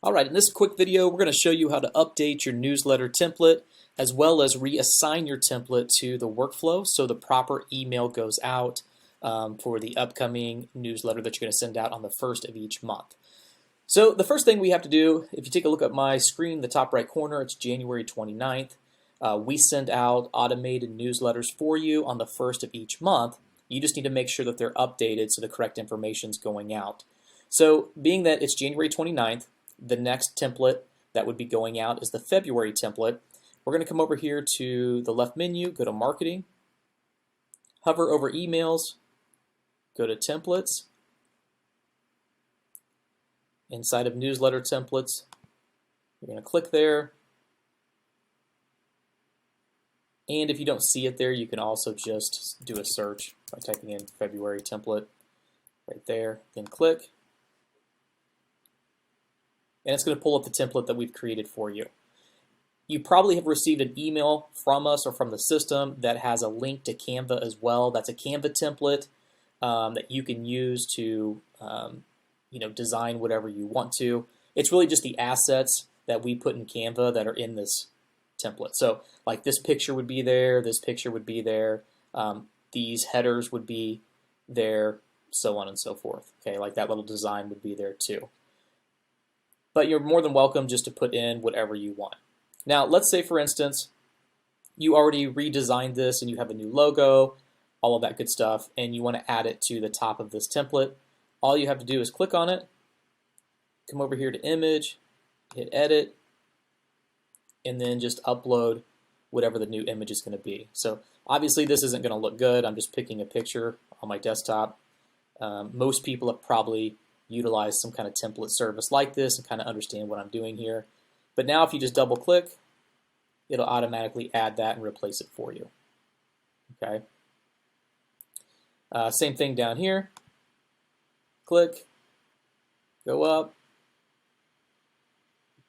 Alright, in this quick video, we're going to show you how to update your newsletter template as well as reassign your template to the workflow so the proper email goes out for the upcoming newsletter that you're going to send out on the first of each month. So the first thing we have to do, if you take a look at my screen, the top right corner, it's January 29th. We send out automated newsletters for you on the first of each month. You just need to make sure that they're updated so the correct information is going out. So being that it's January 29th, the next template that would be going out is the February template. We're going to come over here to the left menu, go to Marketing, hover over Emails, go to Templates. Inside of Newsletter Templates, you're going to click there. And if you don't see it there, you can also just do a search by typing in February template right there, then click. And it's going to pull up the template that we've created for you. You probably have received an email from us or from the system that has a link to Canva as well. That's a Canva template that you can use to design whatever you want to. It's really just the assets that we put in Canva that are in this template. So like this picture would be there, this picture would be there, these headers would be there, so on and so forth. Okay, like that little design would be there too. But you're more than welcome just to put in whatever you want. Now, let's say, for instance, you already redesigned this and you have a new logo, all of that good stuff, and you want to add it to the top of this template. All you have to do is click on it, come over here to Image, hit Edit, and then just upload whatever the new image is going to be. So obviously this isn't going to look good. I'm just picking a picture on my desktop. Most people have probably utilize some kind of template service like this and kind of understand what I'm doing here. But now if you just double click, it'll automatically add that and replace it for you. Okay. Same thing down here. Click, go up,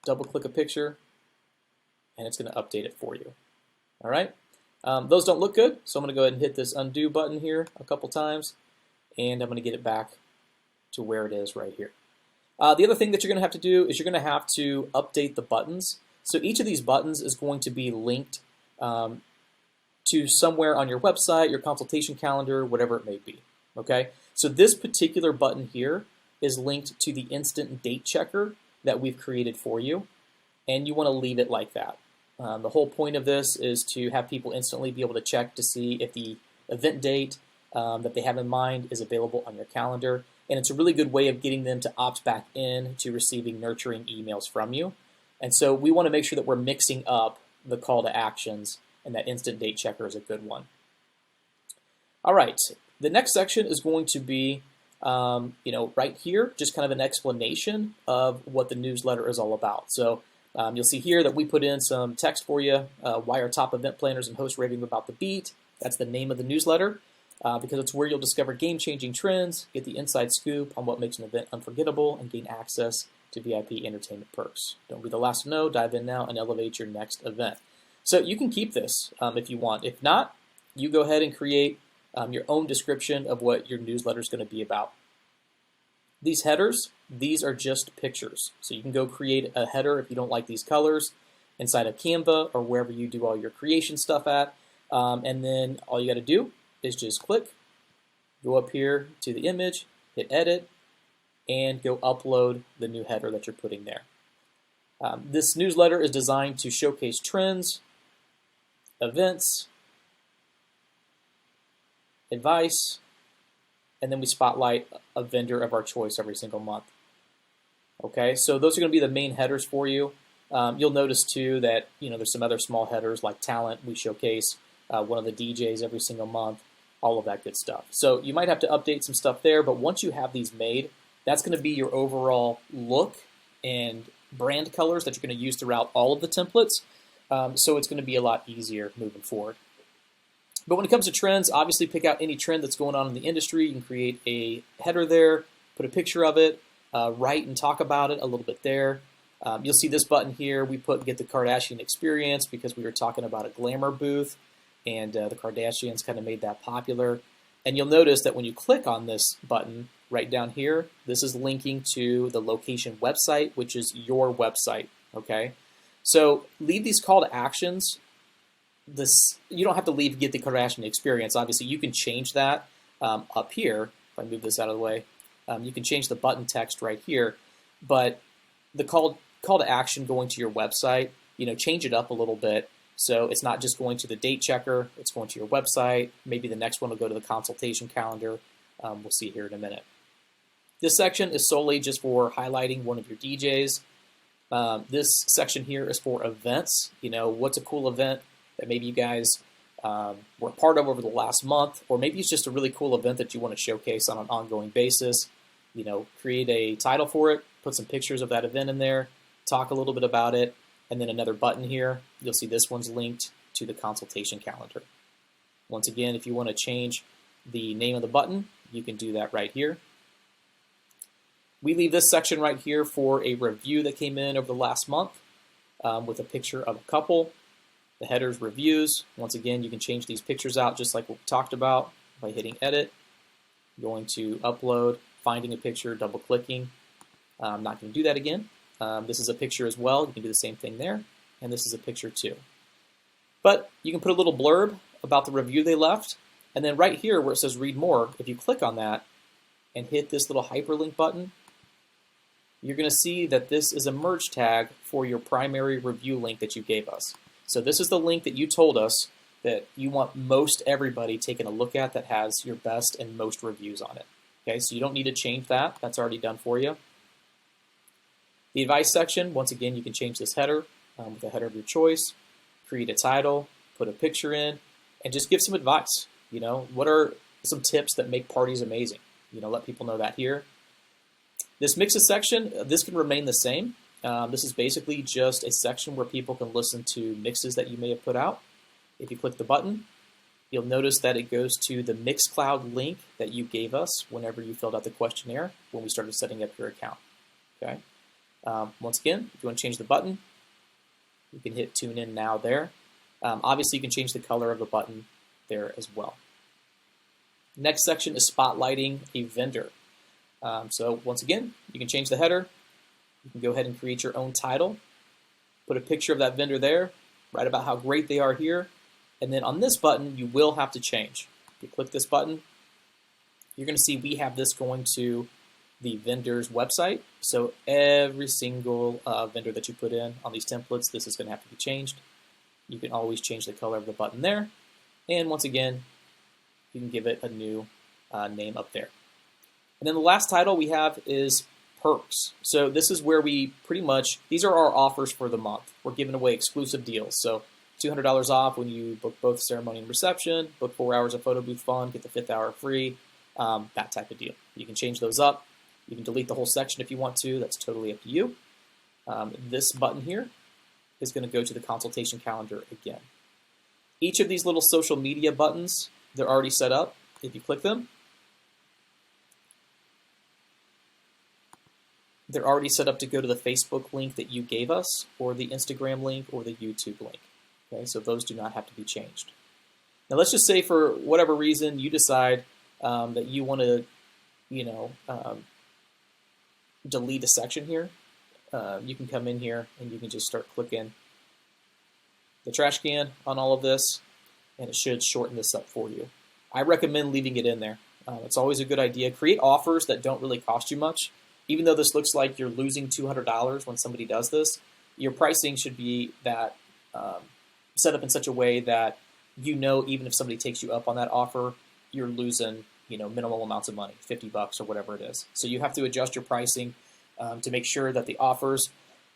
double click a picture, and it's going to update it for you. All right. Those don't look good, so I'm going to go ahead and hit this undo button here a couple times, and I'm going to get it back to where it is right here. The other thing that you're going to have to do is you're going to have to update the buttons. So each of these buttons is going to be linked to somewhere on your website, your consultation calendar, whatever it may be. Okay. So this particular button here is linked to the instant date checker that we've created for you, and you want to leave it like that. The whole point of this is to have people instantly be able to check to see if the event date that they have in mind is available on your calendar. And it's a really good way of getting them to opt back in to receiving nurturing emails from you. And so we want to make sure that we're mixing up the call to actions, and that instant date checker is a good one. All right, the next section is going to be, right here, just kind of an explanation of what the newsletter is all about. So you'll see here that we put in some text for you, why are top event planners and hosts raving about the beat. That's the name of the newsletter. Because it's where you'll discover game-changing trends, get the inside scoop on what makes an event unforgettable, and gain access to VIP entertainment perks. Don't be the last to know. Dive in now and elevate your next event. So you can keep this if you want. If not, you go ahead and create your own description of what your newsletter is going to be about. These headers, these are just pictures. So you can go create a header if you don't like these colors inside of Canva or wherever you do all your creation stuff at. And then all you got to do is just click, go up here to the image, hit edit, and go upload the new header that you're putting there. This newsletter is designed to showcase trends, events, advice, and then we spotlight a vendor of our choice every single month. Okay, so those are going to be the main headers for you. You'll notice too that there's some other small headers like talent. We showcase one of the DJs every single month, all of that good stuff. So you might have to update some stuff there, but once you have these made, that's going to be your overall look and brand colors that you're going to use throughout all of the templates. So it's going to be a lot easier moving forward. But when it comes to trends, obviously pick out any trend that's going on in the industry. You can create a header there, put a picture of it, write and talk about it a little bit there. You'll see this button here. We put Get the Kardashian Experience because we were talking about a glamour booth, and the Kardashians kind of made that popular. And you'll notice that when you click on this button, right down here, this is linking to the location website, which is your website, okay? So leave these call to actions. You don't have to leave get the call to action experience. Obviously, you can change that up here. If I move this out of the way, you can change the button text right here. But the call to action going to your website, change it up a little bit. So it's not just going to the date checker, it's going to your website. Maybe the next one will go to the consultation calendar. We'll see here in a minute. This section is solely just for highlighting one of your DJs. This section here is for events. What's a cool event that maybe you guys were part of over the last month, or maybe it's just a really cool event that you want to showcase on an ongoing basis. Create a title for it, put some pictures of that event in there, talk a little bit about it, and then another button here. You'll see this one's linked to the consultation calendar. Once again, if you want to change the name of the button, you can do that right here. We leave this section right here for a review that came in over the last month with a picture of a couple. The header's reviews. Once again, you can change these pictures out just like what we talked about by hitting edit, going to upload, finding a picture, double clicking. I'm not going to do that again. This is a picture as well. You can do the same thing there. And this is a picture too. But you can put a little blurb about the review they left. And then right here where it says read more, if you click on that and hit this little hyperlink button, you're going to see that this is a merge tag for your primary review link that you gave us. So this is the link that you told us that you want most everybody taking a look at that has your best and most reviews on it. Okay, so you don't need to change that. That's already done for you. The advice section, once again, you can change this header with a header of your choice, create a title, put a picture in, and just give some advice. What are some tips that make parties amazing? Let people know that here. This mixes section, this can remain the same. This is basically just a section where people can listen to mixes that you may have put out. If you click the button, you'll notice that it goes to the Mixcloud link that you gave us whenever you filled out the questionnaire when we started setting up your account. Okay. Once again, if you want to change the button, you can hit Tune In Now there. Obviously, you can change the color of the button there as well. Next section is spotlighting a vendor. So once again, you can change the header. You can go ahead and create your own title, put a picture of that vendor there, write about how great they are here, and then on this button, you will have to change. If you click this button, you're going to see we have this going to the vendor's website. So every single vendor that you put in on these templates, this is going to have to be changed. You can always change the color of the button there. And once again, you can give it a new name up there. And then the last title we have is perks. So this is where we pretty much, these are our offers for the month. We're giving away exclusive deals. So $200 off when you book both ceremony and reception, book 4 hours of photo booth fun, get the 5th hour free, that type of deal. You can change those up. You can delete the whole section if you want to. That's totally up to you. This button here is going to go to the consultation calendar again. Each of these little social media buttons, they're already set up. If you click them, they're already set up to go to the Facebook link that you gave us, or the Instagram link, or the YouTube link. Okay, so those do not have to be changed. Now let's just say for whatever reason you decide that you want to, delete a section here. You can come in here and you can just start clicking the trash can on all of this, and it should shorten this up for you. I recommend leaving it in there. It's always a good idea. Create offers that don't really cost you much. Even though this looks like you're losing $200 when somebody does this, your pricing should be that set up in such a way that even if somebody takes you up on that offer, you're losing minimal amounts of money, $50 or whatever it is. So you have to adjust your pricing to make sure that the offers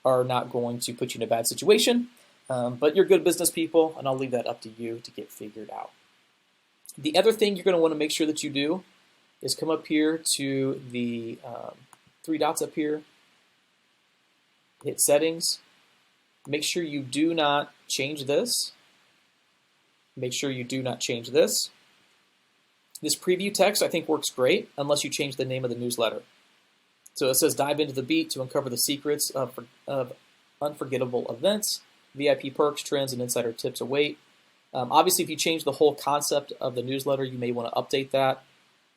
are not going to put you in a bad situation. But you're good business people, and I'll leave that up to you to get figured out. The other thing you're going to want to make sure that you do is come up here to the 3 dots up here, hit settings. Make sure you do not change this. Make sure you do not change this. This preview text I think works great unless you change the name of the newsletter. So it says dive into the beat to uncover the secrets of unforgettable events, VIP perks, trends, and insider tips await. Obviously, if you change the whole concept of the newsletter, you may want to update that.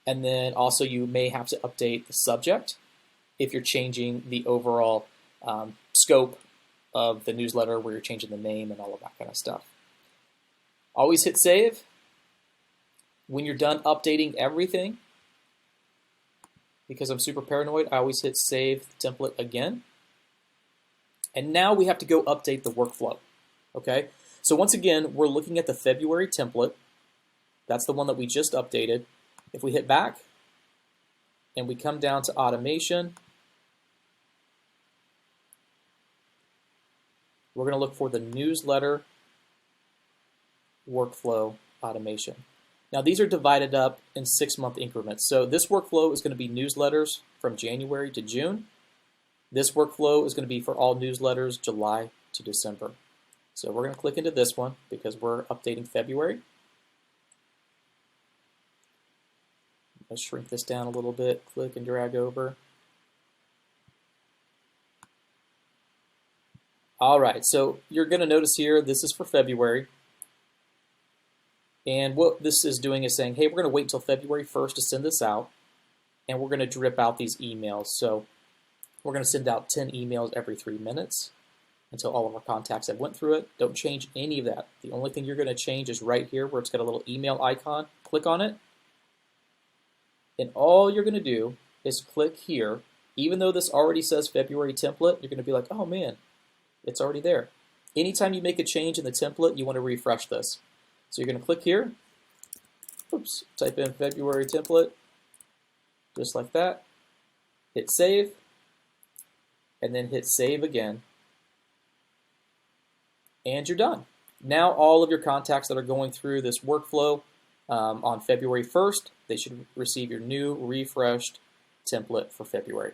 And then also you may have to update the subject if you're changing the overall scope of the newsletter, where you're changing the name and all of that kind of stuff. Always hit save. When you're done updating everything, because I'm super paranoid, I always hit save template again. And now we have to go update the workflow. Okay, so once again, we're looking at the February template. That's the one that we just updated. If we hit back and we come down to automation, we're going to look for the newsletter workflow automation. Now these are divided up in 6-month increments. So this workflow is going to be newsletters from January to June. This workflow is going to be for all newsletters July to December. So we're going to click into this one because we're updating February. Let's shrink this down a little bit, click and drag over. All right, so you're going to notice here, this is for February. And what this is doing is saying, hey, we're going to wait until February 1st to send this out. And we're going to drip out these emails. So we're going to send out 10 emails every 3 minutes until all of our contacts have went through it. Don't change any of that. The only thing you're going to change is right here where it's got a little email icon. Click on it. And all you're going to do is click here. Even though this already says February template, you're going to be like, oh man, it's already there. Anytime you make a change in the template, you want to refresh this. So you're going to click here. Oops, type in February template, just like that. Hit save, and then hit save again. And you're done. Now all of your contacts that are going through this workflow on February 1st, they should receive your new refreshed template for February.